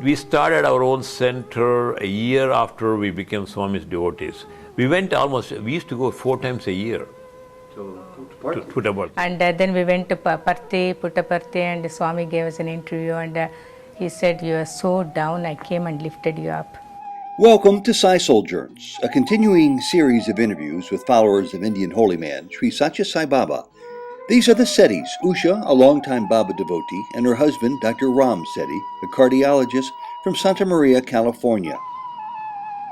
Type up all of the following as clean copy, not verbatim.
We started our own center a year after we became Swami's devotees. We used to go 4 times a year to Puttaparthi. And then we went to Puttaparthi, and Swami gave us an interview, and he said, "You are so down, I came and lifted you up." Welcome to Souljourns, a continuing series of interviews with followers of Indian holy man Sri Satya Sai Baba. These are the Settys, Usha, a longtime Baba devotee, and her husband, Dr. Ram Setty, a cardiologist from Santa Maria, California.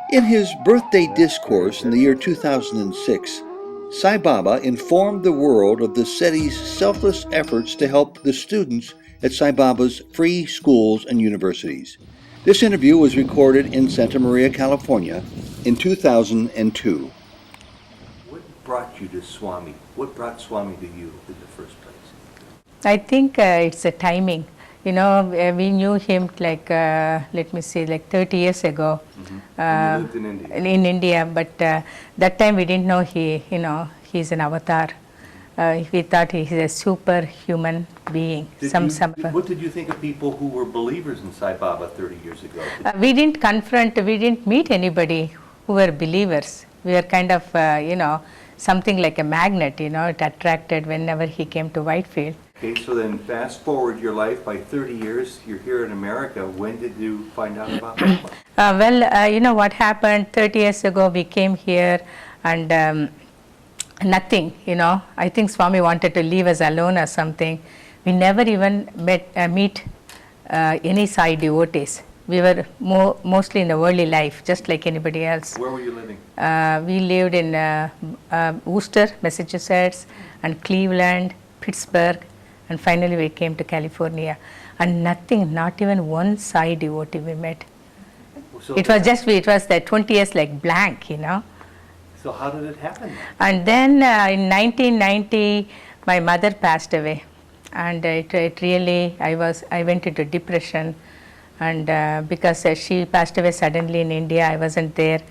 In his birthday discourse in the year 2006, Sai Baba informed the world of the Settys' selfless efforts to help the students at Sai Baba's free schools and universities. This interview was recorded in Santa Maria, California in 2002. What brought you to Swami? What brought Swami to you in the first place? I think it's a timing. You know, we knew him like 30 years ago. Mm-hmm. You lived in India. In India, but that time we didn't know he's an avatar. We thought he's a superhuman being. What did you think of people who were believers in Sai Baba 30 years ago? We didn't meet anybody who were believers. We were kind of, something like a magnet, it attracted whenever he came to Whitefield. Okay, so then fast forward your life by 30 years, you're here in America. When did you find out about Baba? What happened 30 years ago, we came here and nothing, I think Swami wanted to leave us alone or something. We never even meet any Sai devotees. We were mostly in the worldly life, just like anybody else. Where were you living? We lived in Worcester, Massachusetts, and Cleveland, Pittsburgh, and finally we came to California. And nothing, not even one Sai devotee we met. So it was the 20 years like blank, So how did it happen? And then in 1990, my mother passed away. And it really, I went into depression. And because she passed away suddenly in India, I wasn't there.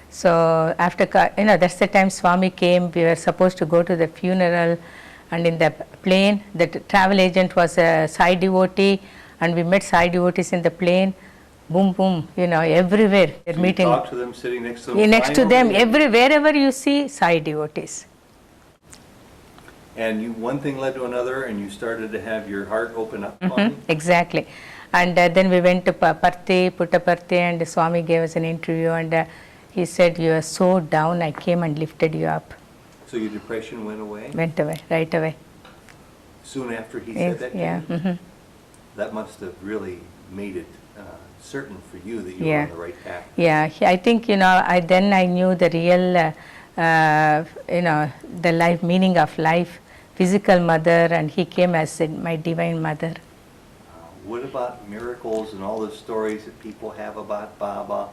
So after, that's the time Swami came. We were supposed to go to the funeral, and in the plane, the travel agent was a Sai devotee, and we met Sai devotees in the plane. Boom, boom, everywhere. So meeting. You talk to them, sitting next to them. Next to them, wherever you see Sai devotees. And one thing led to another, and you started to have your heart open up. Mm-hmm, exactly. And then we went to Puttaparthi, and Swami gave us an interview, and he said, "You are so down, I came and lifted you up." So your depression went away? Went away, right away. Soon after he said that to you? Yeah. Mm-hmm. That must have really made it certain for you that you were on the right path. Yeah, I think, I knew the real, the life, meaning of life, physical mother, and he came as my divine mother. What about miracles and all the stories that people have about Baba?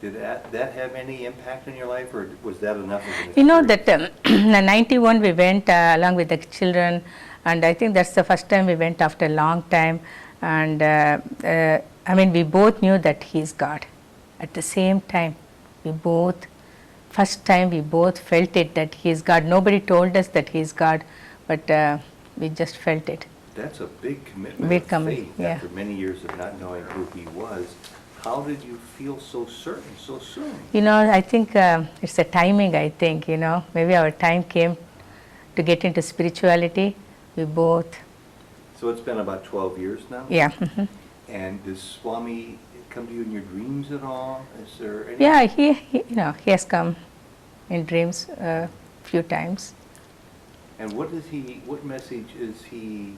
Did that have any impact on your life, or was that enough of an experience? In 91 we went along with the children, and I think that's the first time we went after a long time. And we both knew that he's God. At the same time, first time we both felt it, that he's God. Nobody told us that he's God, but we just felt it. That's a big commitment of faith after many years of not knowing who he was. How did you feel so certain so soon? I think it's a timing, I think, maybe our time came to get into spirituality. We both. So it's been about 12 years now? Yeah. Mm-hmm. And does Swami come to you in your dreams at all? Is there any? Yeah, he has come in dreams a few times. And what message is he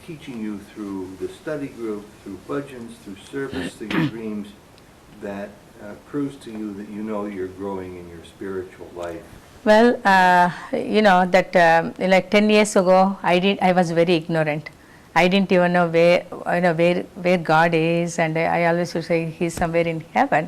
teaching you through the study group, through bhajans, through service, through your dreams, that proves to you that you're growing in your spiritual life? Well, like 10 years ago, I was very ignorant. I didn't even know where God is, and I always would say he's somewhere in heaven.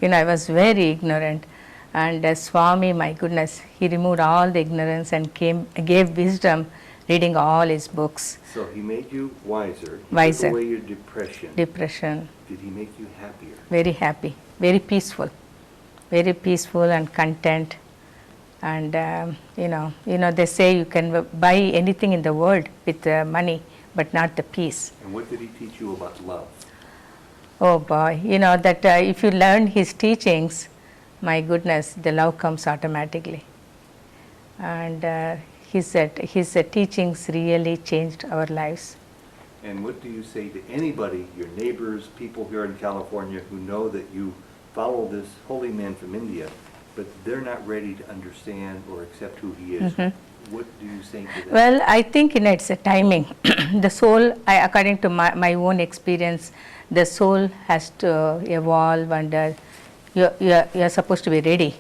I was very ignorant. And Swami, my goodness, he removed all the ignorance and gave wisdom, reading all his books. So he made you wiser. Wiser. He took away your depression. Did he make you happier? Very happy, very peaceful and content. And they say you can buy anything in the world with money, but not the peace. And what did he teach you about love? Oh boy, that if you learn his teachings, my goodness, the love comes automatically. And his teachings really changed our lives. And what do you say to anybody, your neighbors, people here in California who know that you follow this holy man from India, but they're not ready to understand or accept who he is? What do you say to them? Well, I think it's a timing. The soul, according to my own experience, the soul has to evolve, and you're supposed to be ready.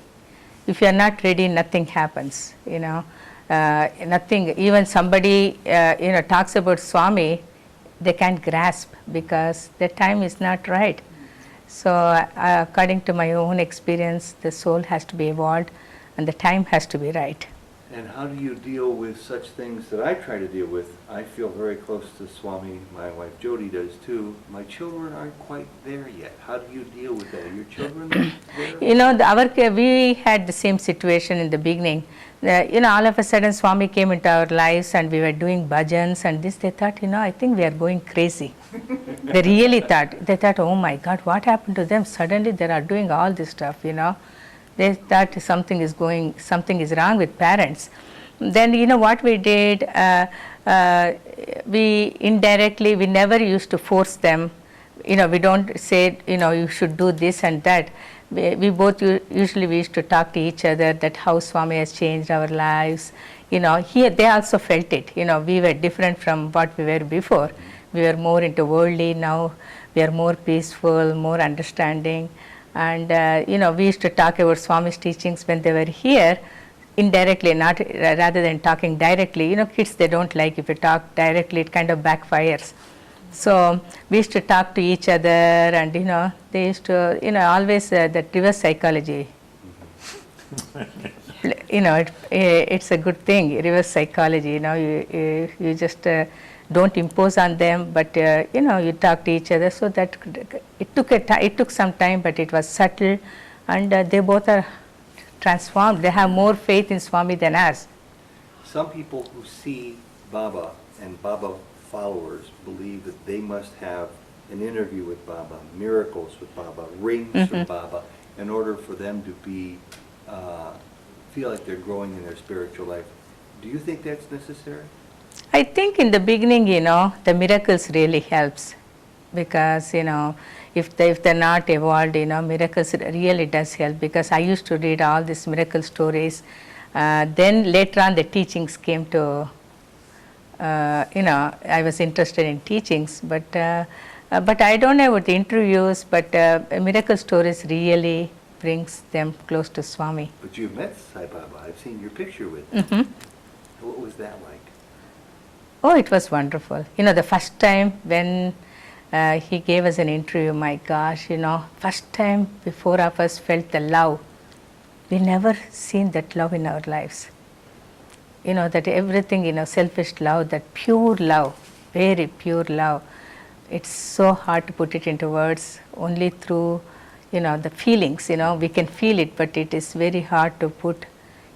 If you're not ready, nothing happens. Nothing. Even somebody talks about Swami, they can't grasp because the time is not right. So, according to my own experience, the soul has to be evolved, and the time has to be right. And how do you deal with such things that I try to deal with? I feel very close to Swami. My wife Jody does too. My children aren't quite there yet. How do you deal with that? Are your children there? We had the same situation in the beginning. All of a sudden Swami came into our lives and we were doing bhajans and this. They thought, I think we are going crazy. They really thought. They thought, oh my God, what happened to them? Suddenly they are doing all this stuff, They thought something is wrong with parents. Then what we did, we never used to force them. We don't say, you should do this and that. We both usually we used to talk to each other that how Swami has changed our lives. Here they also felt it. We were different from what we were before. We were more into worldly. Now we are more peaceful, more understanding. And we used to talk about Swami's teachings when they were here, indirectly, not rather than talking directly. Kids, they don't like if you talk directly; it kind of backfires. So we used to talk to each other, and they used to, always that reverse psychology. It's a good thing. Reverse psychology. You just don't impose on them, but you talk to each other. So that it took some time, but it was subtle, and they both are transformed. They have more faith in Swami than us. Some people who see Baba and Baba followers believe that they must have an interview with Baba, miracles with Baba, rings from Baba, in order for them to be feel like they're growing in their spiritual life. Do you think that's necessary? I think in the beginning, the miracles really helps, because if they're not evolved, miracles really does help, because I used to read all these miracle stories. Then later on the teachings came to, I was interested in teachings, but I don't know about the interviews, but miracle stories really brings them close to Swami. But you've met Sai Baba. I've seen your picture with him. What was that like? Oh, it was wonderful. The first time when he gave us an interview, my gosh, first time before of us felt the love. We never seen that love in our lives. That everything, selfish love, that pure love, very pure love. It's so hard to put it into words, only through, the feelings, we can feel it, but it is very hard to put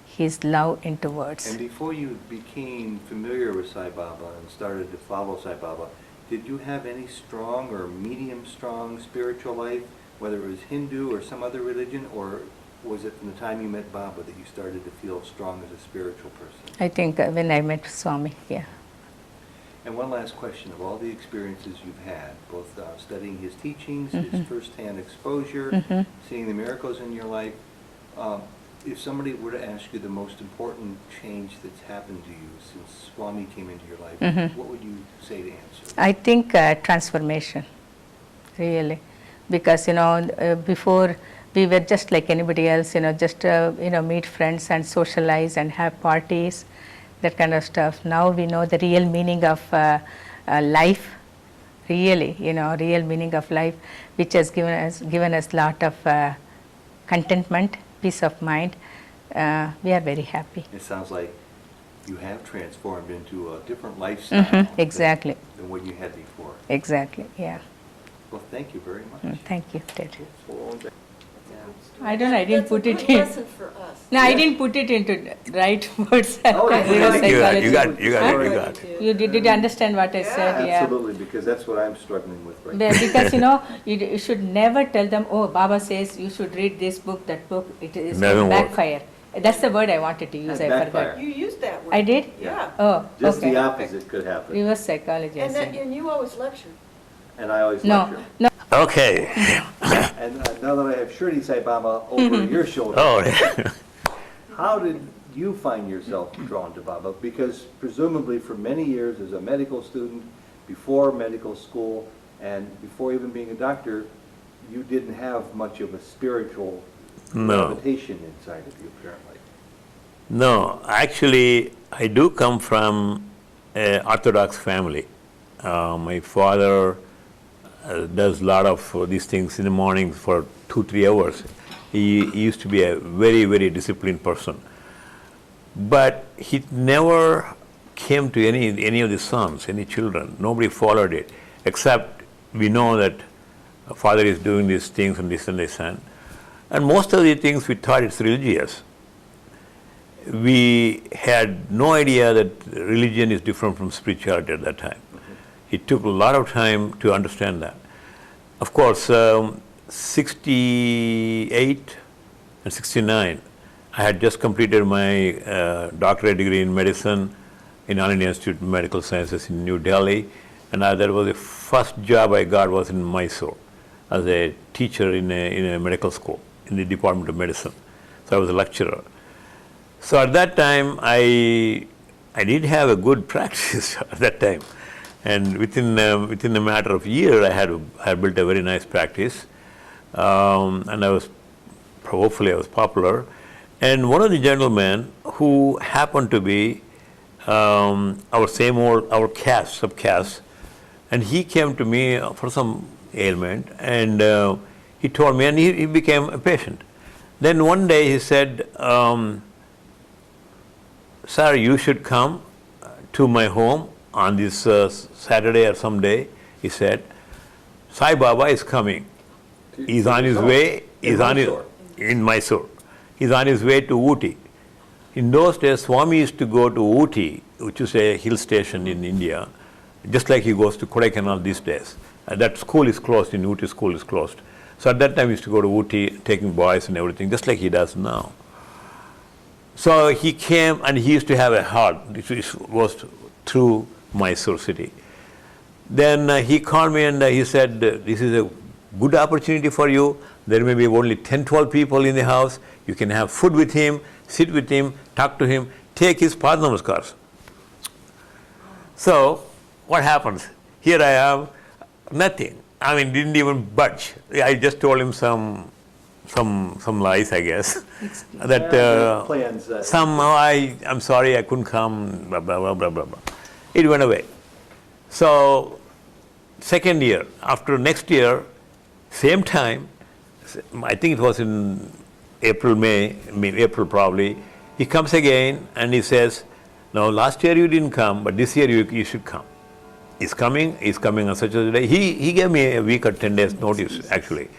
his love into words. And before you became familiar with Sai Baba and started to follow Sai Baba, did you have any strong or medium strong spiritual life, whether it was Hindu or some other religion, or was it from the time you met Baba that you started to feel strong as a spiritual person? I think when I met Swami, yeah. And one last question, of all the experiences you've had, both studying his teachings, his first-hand exposure, seeing the miracles in your life, if somebody were to ask you the most important change that's happened to you since Swami came into your life, what would you say to answer? I think transformation, really, because before we were just like anybody else, just meet friends and socialize and have parties, that kind of stuff. Now we know the real meaning of life, really, real meaning of life, which has given us lot of contentment, peace of mind. We are very happy. It sounds like you have transformed into a different lifestyle exactly. than what you had before. Exactly, yeah. Well, thank you very much. Thank you, Ted. Yeah. I don't know, I didn't put it That's a in. good lesson for us. No, I didn't put it into the right words. Oh, yeah. Reverse You got, psychology. you got, you got, you Huh? got. Did you understand what I said? Yeah. Absolutely, because that's what I'm struggling with right now. Because you should never tell them, oh, Baba says you should read this book, that book, it is Doesn't work. backfire. That's the word I wanted to use, I Backfire. forgot. You used that word. I did? Yeah. Oh, Just okay. the opposite could happen. Reverse psychology, I And said. you always lecture. And I always No, lecture. no, Okay. And now that I have Shirdi Sai Baba over your shoulder, Oh, how did you find yourself drawn to Baba? Because presumably for many years as a medical student, before medical school, and before even being a doctor, you didn't have much of a spiritual No. gravitation inside of you, apparently. No, actually, I do come from an Orthodox family. My father does a lot of these things in the morning for 2-3 hours. He used to be a very, very disciplined person. But he never came to any of the sons, any children. Nobody followed it, except we know that father is doing these things and this and this and most of the things we thought it's religious. We had no idea that religion is different from spirituality at that time. It took a lot of time to understand that. Of course, 68 and 69, I had just completed my doctorate degree in medicine in All India Institute of Medical Sciences in New Delhi, and that was the first job I got was in Mysore as a teacher in a medical school in the Department of Medicine. So I was a lecturer. So at that time, I did have a good practice at that time. And within a matter of a year, I had built a very nice practice, and hopefully I was popular. And one of the gentlemen who happened to be our subcaste, and he came to me for some ailment, and he told me, and he became a patient. Then one day he said, "Sir, you should come to my home on this Saturday or some day," he said. "Sai Baba is coming. He's on his way. In Mysore. He's on his way to Ooty." In those days, Swami used to go to Ooty, which is a hill station in India, just like he goes to Kodaikanal these days. That school is closed, in Ooty school is closed. So at that time, he used to go to Ooty, taking boys and everything, just like he does now. So he came, and he used to have a heart, which was through Mysore city. Then he called me and he said, "This is a good opportunity for you. There may be only 10-12 people in the house. You can have food with him, sit with him, talk to him, take his Pad Namaskars." So what happens? Here I am, nothing. I mean, didn't even budge. I just told him some lies, I guess. That plans. I'm sorry, I couldn't come, blah, blah, blah, blah, blah, blah. It went away. So second year, after next year, same time, I think it was in April probably, he comes again and he says, "No, last year you didn't come, but this year you should come. He's coming on such a day." He gave me a week or 10 days notice, actually.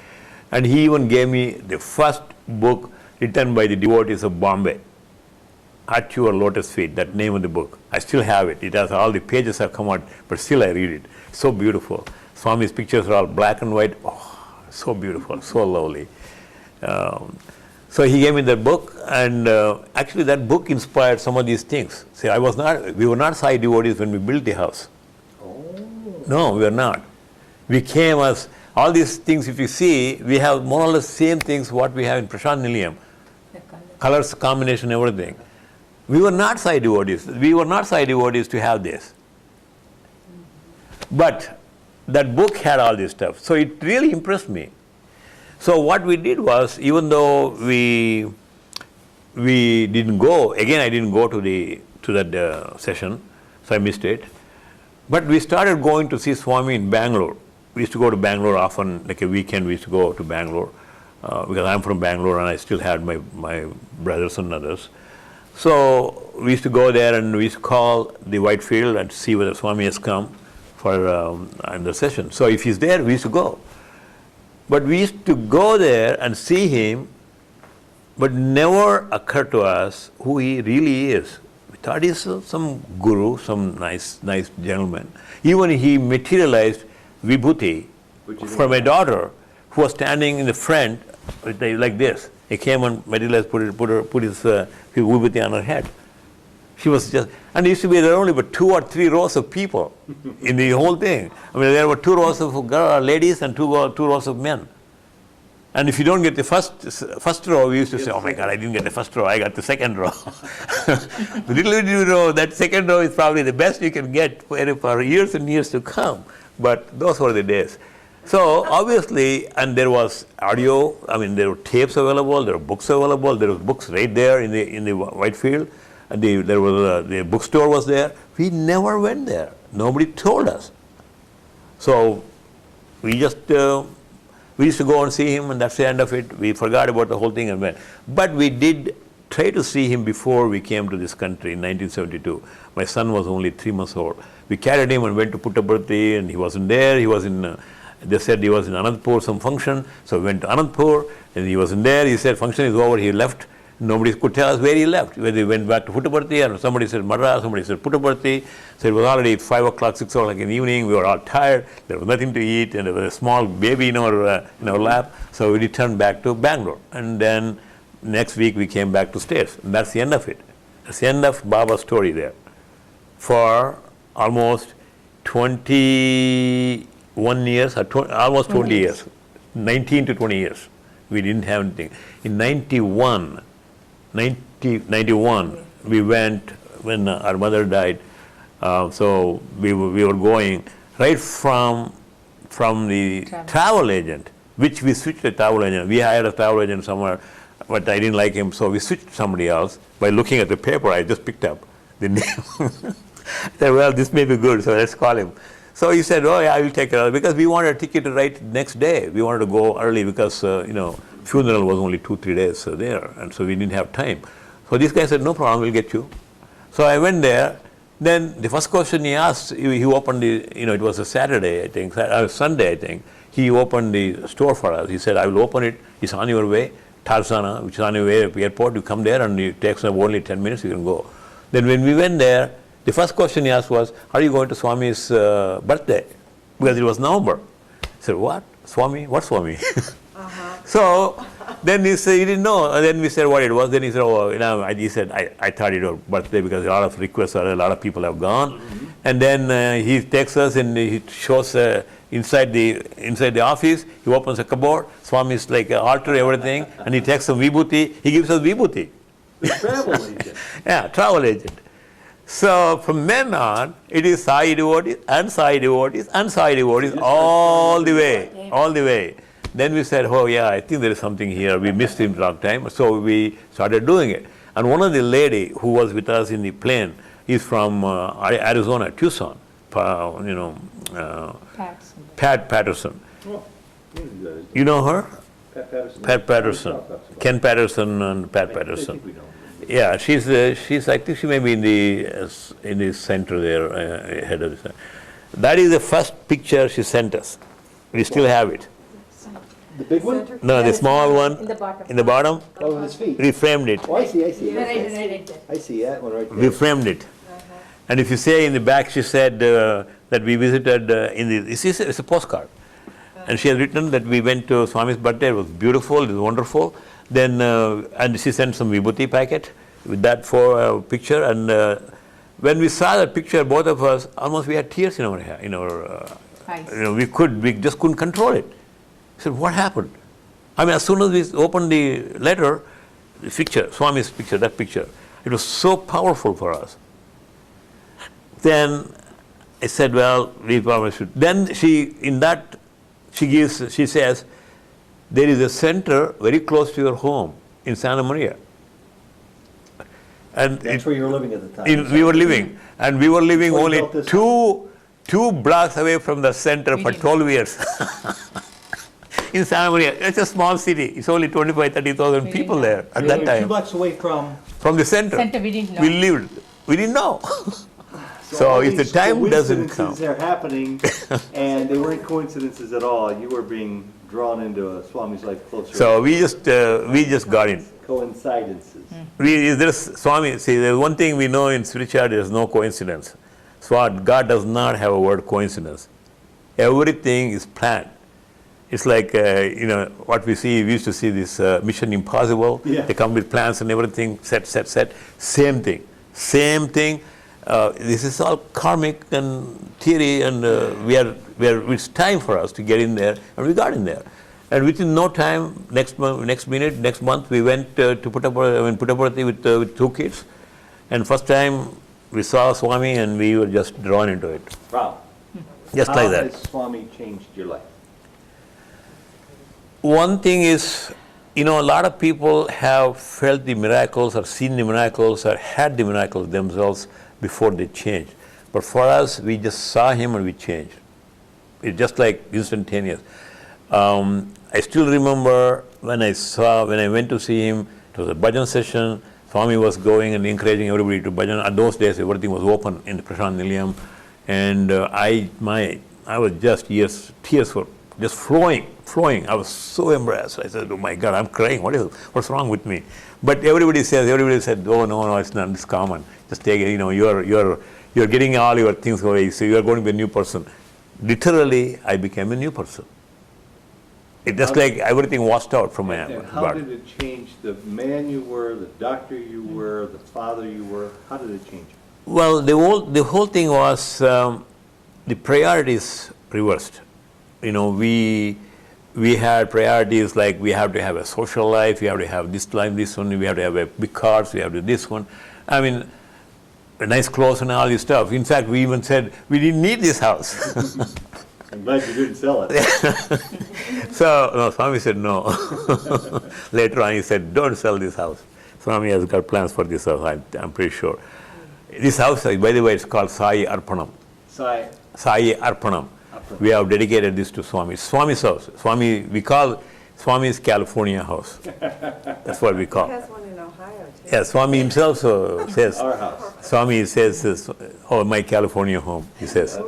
And he even gave me the first book written by the devotees of Bombay, "At Your Lotus Feet," that name of the book. I still have it. It has all the pages have come out, but still I read it. So beautiful. Swami's pictures are all black and white. Oh, so beautiful, so lovely. So he gave me that book, and actually that book inspired some of these things. See, we were not Sai devotees when we built the house. No, we are not. We came as, all these things, if you see, we have more or less same things what we have in Prashant Nilayam. Colors, combination, everything. We were not Sai devotees. We were not Sai devotees to have this. But that book had all this stuff. So it really impressed me. So what we did was, even though we didn't go, again I didn't go to that session, so I missed it. But we started going to see Swami in Bangalore. We used to go to Bangalore often, like a weekend we used to go to Bangalore, because I'm from Bangalore and I still had my brothers and others. So we used to go there and we used to call the Whitefield and see whether Swami has come for the session. So if he's there, we used to go. But we used to go there and see him, but never occurred to us who he really is. We thought he's some guru, some nice gentleman. Even he materialized Vibhuti for my daughter, who was standing in the front like this. He came and materialized, put his Vibhuti on her head. She was just, and it used to be there only but 2 or 3 rows of people in the whole thing. I mean, there were 2 rows of ladies and 2 rows of men. And if you don't get the first row, we used to say, oh my God, I didn't get the first row, I got the second row. Little did you know, that second row is probably the best you can get for years and years to come. But those were the days. So obviously, and there was audio, I mean, there were tapes available, there were books available, there were books right there in the Whitefield. And there was the bookstore was there. We never went there. Nobody told us. So we just we used to go and see him, and that's the end of it. We forgot about the whole thing and went. But we did try to see him before we came to this country in 1972. My son was only 3 months old. We carried him and went to Puttaparthi, and he wasn't there. He was in. They said he was in Anantapur, some function. So we went to Anantapur, and he wasn't there. He said function is over. He left. Nobody could tell us where he left. Whether he went back to Puttaparthi, and somebody said Madras, somebody said Puttaparthi. So it was already 5 o'clock, 6 o'clock in the evening. We were all tired. There was nothing to eat, and there was a small baby in our lap. So we returned back to Bangalore. And then next week we came back to States. And that's the end of it. That's the end of Baba's story there. For almost 21 years, or almost 20 years, 19 to 20 years, we didn't have anything. In 91, we went when our mother died. So we were going right from the travel agent, which we switched the travel agent. We hired a travel agent somewhere, but I didn't like him, so we switched to somebody else. By looking at the paper, I just picked up the name. I said, well, this may be good, so let's call him. So he said, oh yeah, I will take it, because we wanted a ticket to write next day. We wanted to go early because, funeral was only 2-3 days there, and so we didn't have time. So this guy said, no problem, we'll get you. So I went there. Then the first question he asked, he opened it was a Saturday, I think, Sunday, I think. He opened the store for us. He said, I will open it. It's on your way, Tarzana, which is on your way to the airport. You come there and it takes only 10 minutes, you can go. Then when we went there, the first question he asked was, are you going to Swami's birthday? Because it was November. I said, what? Swami? What Swami? So then he said, he didn't know. And then we said what it was. Then he said, he said, I thought it was birthday because a lot of requests, a lot of people have gone. Mm-hmm. And then he takes us and he shows inside the office. He opens a cupboard. Swami's like an altar, everything. And he takes some vibhuti. He gives us vibhuti. The travel agent. Yeah, travel agent. So from then on, it is Sai devotees and Sai devotees and Sai devotees all the way. Then we said, oh yeah, I think there is something here. We missed him a long time, so we started doing it. And one of the lady who was with us in the plane is from Arizona, Tucson. Pat Patterson. Oh, you know her? Pat Patterson. Pat Patterson. Ken Patterson and Pat Patterson. Yeah, she's I think she may be in the center there, head of the. That is the first picture she sent us. We still have it. The big one? No, the small one in the bottom. Oh, his feet. We framed it. Oh, I see. I see that one right there. We framed it. And if you say in the back, she said that we visited it's a postcard. And she has written that we went to Swami's birthday. It was beautiful. It was wonderful. Then and she sent some vibhuti packet with that picture. And when we saw that picture, both of us almost we had tears in our eyes. We just couldn't control it. I said, what happened? I mean, as soon as we opened the letter, the picture, Swami's picture, that picture, it was so powerful for us. Then I said, well, we probably should. Then she says, there is a center very close to your home in Santa Maria. And that's where you were living at the time. We were living. And we were living only two blocks away from the center for 12 years. In Santa Maria. It's a small city. It's only 25,000, 30,000 people there at that time. 2 blocks away from the center. We didn't know. We didn't know. So if the time doesn't come. Coincidences are happening, and they weren't coincidences at all. You were being drawn into Swami's life closer. So we just got in. Coincidences. Swami, see, there's one thing we know in spirituality, there's no coincidence. So God does not have a word coincidence. Everything is planned. It's like, what we used to see this Mission Impossible. Yeah. They come with plans and everything, set. Same thing. This is all karmic and theory, and it's time for us to get in there, and we got in there. And within no time, next month, we went to Puttaparthi with 2 kids. And first time we saw Swami and we were just drawn into it. Wow. Just like that. How has Swami changed your life? One thing is, a lot of people have felt the miracles or seen the miracles or had the miracles themselves before they changed. But for us, we just saw him and we changed. It's just like instantaneous. I still remember when I went to see him, it was a bhajan session. Swami was going and encouraging everybody to bhajan. At those days, everything was open in the Prashant Nilayam. And I was just, tears were just flowing. I was so embarrassed. I said, oh my God, I'm crying. What's wrong with me? But everybody said, oh no, it's not, it's common. Just take it, you're getting all your things away, so you're going to be a new person. Literally, I became a new person. It just like everything washed out from my And how body. did it change the man you were, the doctor you were, the father you were? How did it change? Well, the whole thing was the priorities reversed. We had priorities like we have to have a social life, we have to have this life, this one, we have to have a big cars, we have to do this one. I mean, nice clothes and all this stuff. In fact, we even said we didn't need this house. I'm glad you didn't sell it. So, no, Swami said no. Later on, he said, don't sell this house. Swami has got plans for this house, I'm pretty sure. This house, by the way, it's called Sai Arpanam. Sai Arpanam. We have dedicated this to Swami. Swami's house. We call Swami's California house. That's what we call. He has one in Ohio, too. Yeah, Swami himself says, Our house. Swami says, oh, my California home, he says.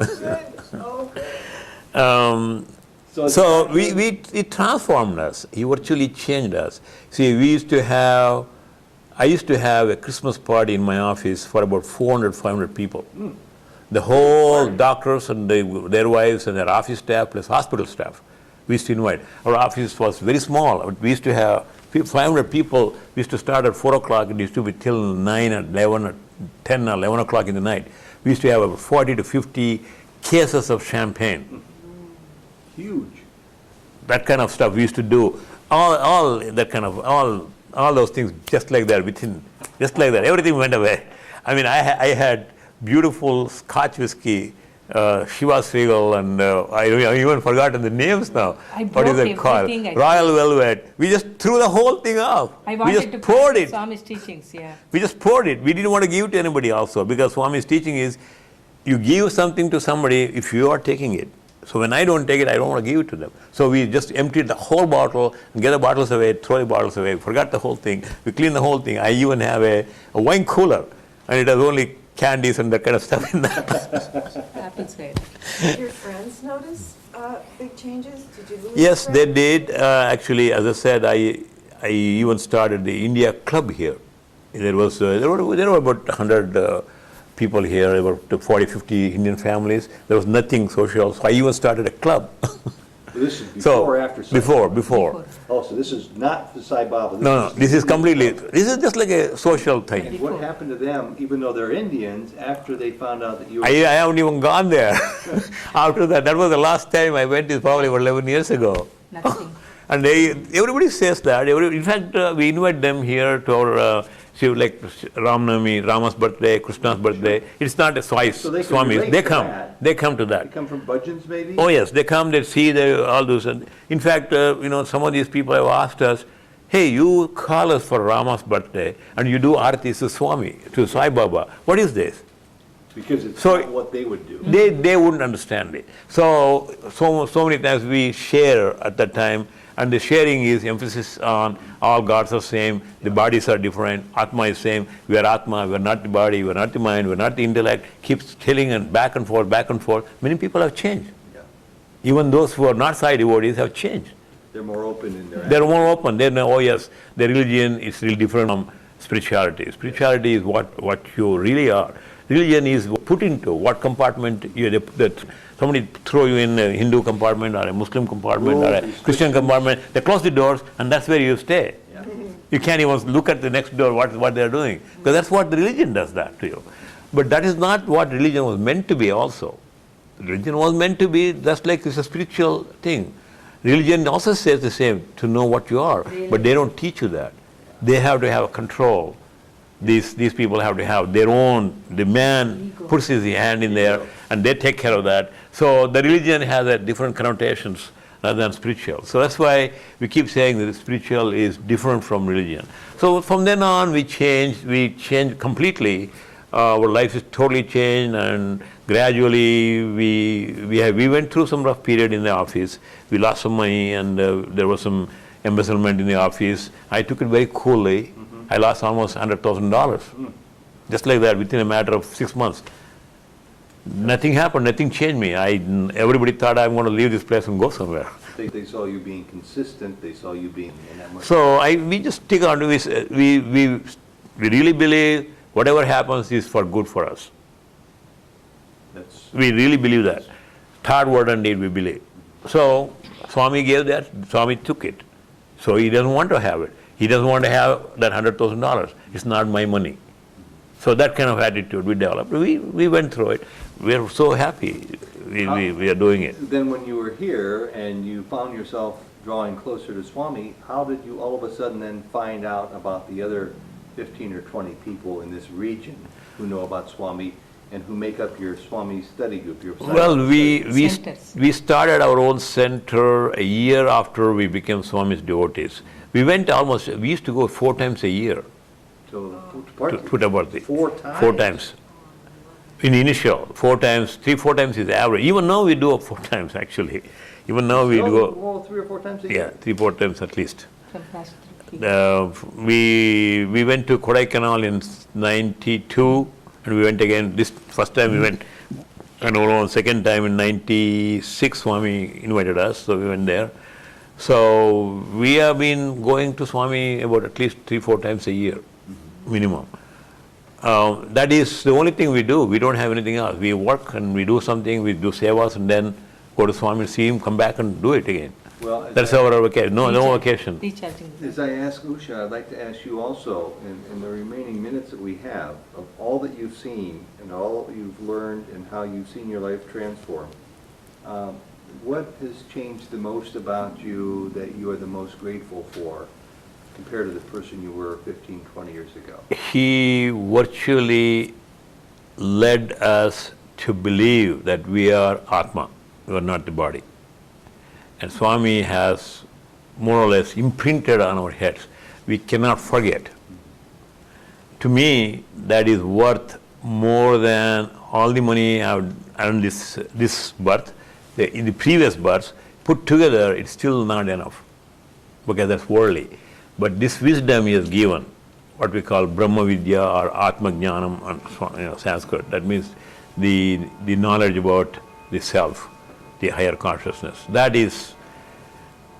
Oh, good. So it transformed us. He virtually changed us. See, I used to have a Christmas party in my office for about 400, 500 people. The whole doctors and their wives and their office staff plus hospital staff, we used to invite. Our office was very small. We used to have 500 people. We used to start at 4 o'clock. It used to be till 9 or 11 or 10 or 11 o'clock in the night. We used to have about 40 to 50 cases of champagne. Huge. That kind of stuff we used to do. All those things just like that, just like that. Everything went away. I mean, I had beautiful Scotch whiskey, Shiva Seagull, and I even forgotten the names now. What is it called? Royal Velvet. We just threw the whole thing off. I We wanted just to poured practice it. Swami's teachings, yeah. We just poured it. We didn't want to give it to anybody also, because Swami's teaching is, you give something to somebody if you are taking it. So when I don't take it, I don't want to give it to them. So we just emptied the whole bottle and get the bottles away, throw the bottles away, forgot the whole thing. We cleaned the whole thing. I even have a wine cooler, and it has only candies and that kind of stuff in that. Happens right. Did your friends notice big changes? Did you lose Yes, they friends? did. Actually, as I said, I even started the India Club here. There were about 100 people here, about 40, 50 Indian families. There was nothing social, so I even started a club. This is before or after Sai Before. Oh, so this is not the Sai Baba. No, this is completely, this is just like a social thing. And what happened to them, even though they're Indians, after they found out that you were... I haven't even gone there. After that was the last time I went, is probably about 11 years ago. Nothing. And everybody says that. In fact, we invite them here to our, like Ramnami, Rama's birthday, Krishna's birthday. It's not a twice, So they can Swamis. relate They to come. that. They come to They that. come from bhajans, maybe? Oh yes, they come, they see all those. And in fact, some of these people have asked us, hey, you call us for Rama's birthday and you do aartis to Swami, to Sai Baba. What is this? Because it's So- not what they would do. They wouldn't understand it. So many times we share at that time, and the sharing is emphasis on all gods are same, the bodies are different, Atma is same, we are Atma, we are not the body, we are not the mind, we are not the intellect, keeps telling and back and forth. Many people have changed. Yeah. Even those who are not Sai devotees have changed. They're more open in their. They're more open. They know, oh yes, the religion is really different from spirituality. Spirituality is what you really are. Religion is put into what compartment that somebody throw you in a Hindu compartment or a Muslim compartment or a Christian compartment. They close the doors and that's where you stay. Yeah. You can't even look at the next door what they're doing, because that's what the religion does that to you. But that is not what religion was meant to be also. Religion was meant to be just like it's a spiritual thing. Religion also says the same, to know what you are, but they don't teach you that. They have to have control. These people have to have their own, the man puts his hand in there and they take care of that. So the religion has a different connotations rather than spiritual. So that's why we keep saying that spiritual is different from religion. So from then on we changed completely. Our life is totally changed, and gradually we went through some rough period in the office. We lost some money, and there was some embezzlement in the office. I took it very coolly. I lost almost $100,000, just like that, within a matter of 6 months. Nothing happened, nothing changed me. Everybody thought I'm going to leave this place and go somewhere. They saw you being consistent, they saw you being in that much. So we just stick on to this. We really believe whatever happens is for good for us. We really believe that. Third word and deed we believe. So Swami gave that, Swami took it. So he doesn't want to have it. He doesn't want to have that $100,000. It's not my money. So that kind of attitude we developed. We went through it. We are so happy we are doing it. Then when you were here and you found yourself drawing closer to Swami, how did you all of a sudden then find out about the other 15 or 20 people in this region who know about Swami and who make up your Swami study group? Your Well, we started our own center a year after we became Swami's devotees. We used to go 4 times a year So, to Puttaparthi. 4 times? 4 times. In initial, 4 times, 3-4 times is average. Even now we do 4 times actually. Even now we Still go, 3 or 4 times a yeah, year? 3-4 times at least. Fantastic. We went to Kodaikanal in '92, and we went again. This first time we went, and around second time in '96, Swami invited us, so we went there. So we have been going to Swami about at least 3-4 times a year, minimum. That is the only thing we do. We don't have anything else. We work and we do something, we do sevas, and then go to Swami, see him, come back and do it again. Well, That's our vacation. No vacation. As I ask Usha, I'd like to ask you also, in the remaining minutes that we have, of all that you've seen and all that you've learned and how you've seen your life transform, what has changed the most about you that you are the most grateful for compared to the person you were 15, 20 years ago? He virtually led us to believe that we are Atma, we are not the body. And Swami has more or less imprinted on our heads. We cannot forget. To me, that is worth more than all the money I've earned this birth. In the previous births, put together, it's still not enough, because that's worldly. But this wisdom he has given, what we call Brahma Vidya or Atma Jnanam on Sanskrit, that means the knowledge about the self, the higher consciousness. That is,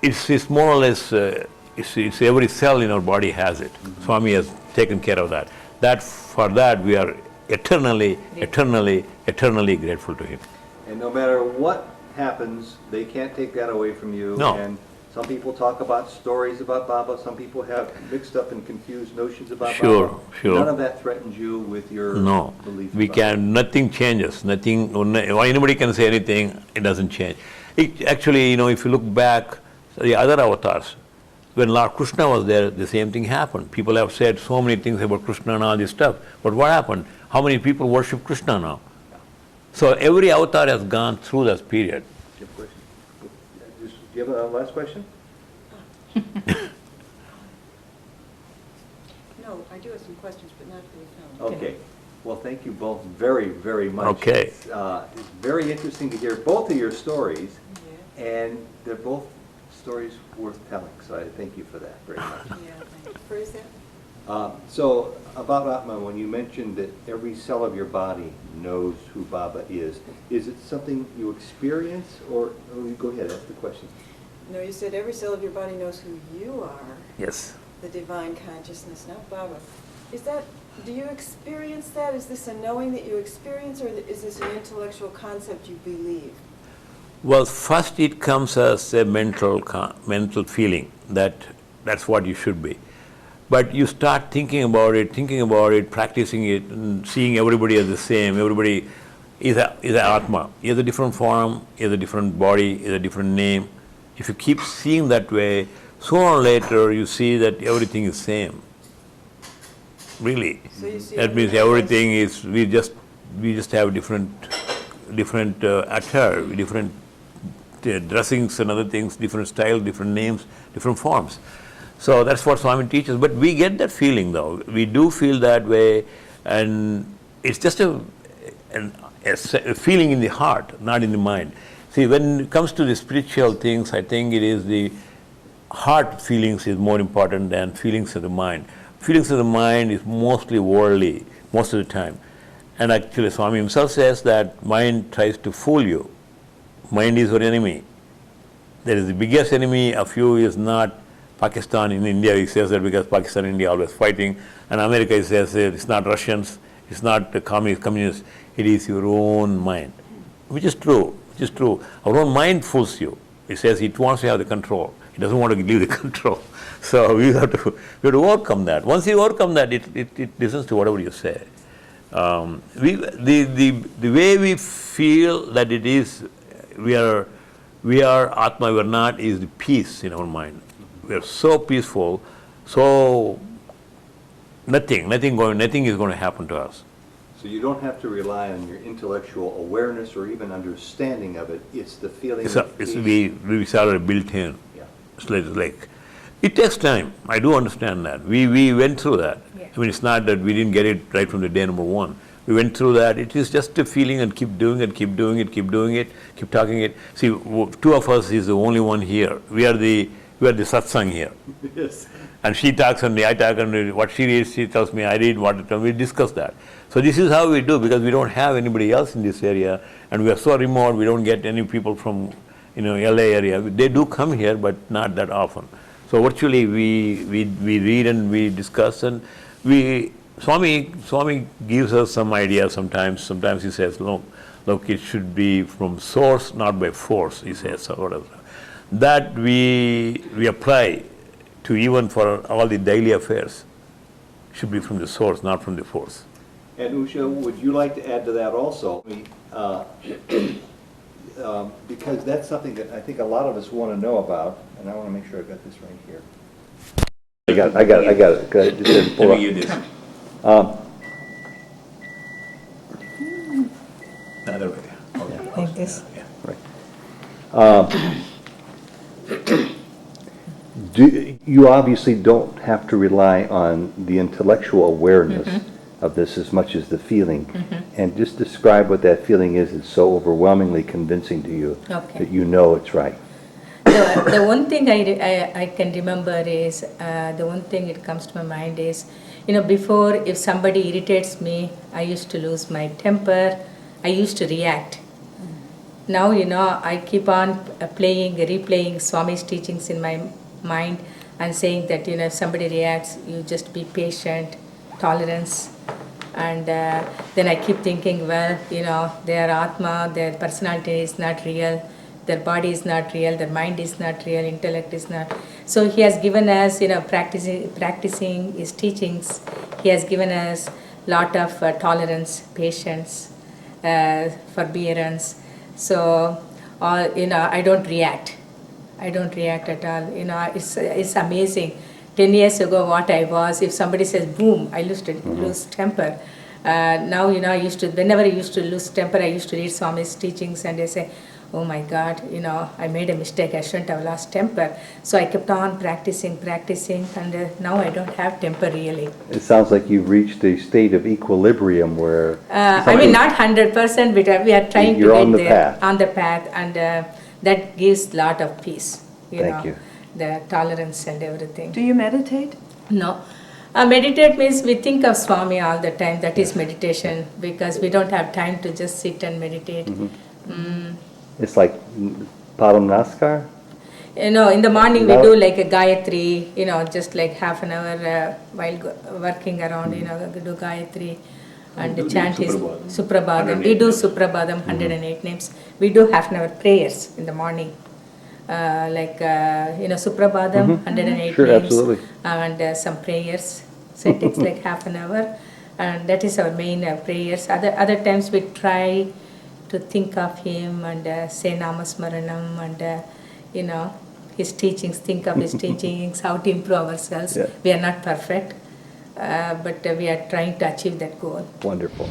it's more or less, it's every cell in our body has it. Swami has taken care of that. For that we are eternally grateful to him. And no matter what happens, they can't take that away from you. No. And some people talk about stories about Baba. Some people have mixed up and confused notions about Baba. Sure. None of that threatens you with your No, belief. we can. Nothing changes. Nothing. Anybody can say anything. It doesn't change. Actually, if you look back, the other avatars, when Lord Krishna was there, the same thing happened. People have said so many things about Krishna and all this stuff. But what happened? How many people worship Krishna now? So every avatar has gone through that period. Do you have a last question? No, I do have some questions, but not for the film. Okay. Well, thank you both very, very much. Okay. It's very interesting to hear both of your stories, Yeah, and they're both stories worth telling. So I thank you for that very much. yeah, thank you. Where is that? So about Atma, when you mentioned that every cell of your body knows who Baba is it something you experience, or go ahead, ask the question. No, you said every cell of your body knows who you are, Yes. the divine consciousness, not Baba. Is that, do you experience that? Is this a knowing that you experience, or is this an intellectual concept you believe? Well, first it comes as a mental feeling that that's what you should be. But you start thinking about it, practicing it, and seeing everybody as the same. Everybody is a Atma. He has a different form, he has a different body, he has a different name. If you keep seeing that way, sooner or later you see that everything is same. Really. So you see That means everything is, we just have different attire, different dressings and other things, different style, different names, different forms. So that's what Swami teaches. But we get that feeling though. We do feel that way, and it's just a feeling in the heart, not in the mind. See, when it comes to the spiritual things, I think it is the heart feelings is more important than feelings of the mind. Feelings of the mind is mostly worldly, most of the time. And actually Swami himself says that mind tries to fool you. Mind is your enemy. That is the biggest enemy of you is not Pakistan. In India he says that because Pakistan and India are always fighting, and America he says it's not Russians, it's not the communists, it is your own mind. Which is true. Our own mind fools you. It says it wants to have the control. It doesn't want to leave the control. So we have to overcome that. Once you overcome that, it listens to whatever you say. The way we feel that it is, we are Atma, we are not, is the peace in our mind. We are so peaceful, so nothing is going to happen to us. So you don't have to rely on your intellectual awareness or even understanding of it. It's the feeling of peace. We started built in. Yeah. It's like it takes time. I do understand that. We went through that. Yeah. I mean, it's not that we didn't get it right from the day number one. We went through that. It is just a feeling, and keep doing it, keep talking it. See, two of us is the only one here. We are the satsang here. Yes. And she talks and I talk, and what she reads, she tells me, I read what we discuss that. So this is how we do, because we don't have anybody else in this area, and we are so remote, we don't get any people from LA area. They do come here, but not that often. So virtually we read and we discuss, and Swami gives us some ideas sometimes. Sometimes he says, look, it should be from source, not by force, he says, or whatever. That we apply to even for all the daily affairs. Should be from the source, not from the force. And Usha, would you like to add to that also? Because that's something that I think a lot of us want to know about, and I want to make sure I've got this right here. I got it. Go ahead, just Let pull me up. give this. Other way. Okay. Like this. Yeah. You obviously don't have to rely on the intellectual awareness of this as much as the feeling. And just describe what that feeling is. It's so overwhelmingly convincing to you that you know it's right. The one thing I can remember is, the one thing it comes to my mind is, before, if somebody irritates me, I used to lose my temper, I used to react. Now, I keep on replaying Swami's teachings in my mind and saying that, if somebody reacts, you just be patient, tolerance. And then I keep thinking, well, their Atma, their personality is not real, their body is not real, their mind is not real, intellect is not. So he has given us, practicing his teachings, he has given us lot of tolerance, patience, forbearance. So, I don't react. I don't react at all. It's amazing. 10 years ago, what I was, if somebody says boom, I used to lose temper. Now, whenever I used to lose temper, I used to read Swami's teachings and I say, oh my God, I made a mistake, I shouldn't have lost temper. So I kept on practicing, and now I don't have temper really. It sounds like you've reached a state of equilibrium where... not 100%, but we are trying You're to on get the there, path. on the path, and that gives lot of peace, Thank you. the tolerance and everything. Do you meditate? No. Meditate means we think of Swami all the time. That is meditation, because we don't have time to just sit and meditate. It's like Padam Naskar? In the morning we do like a Gayatri, just like half an hour while working around, we do Gayatri and do chant his Suprabhadam. Suprabhadam. We 108 do names. Suprabhadam, 108 names. We do half an hour prayers in the morning. Suprabhadam, 108 Sure, names, absolutely. and some prayers. So it takes like half an hour, and that is our main prayers. Other times we try to think of him and say Namasmaranam and his teachings, think of his teachings, how to improve ourselves. Yeah. We are not perfect, but we are trying to achieve that goal. Wonderful.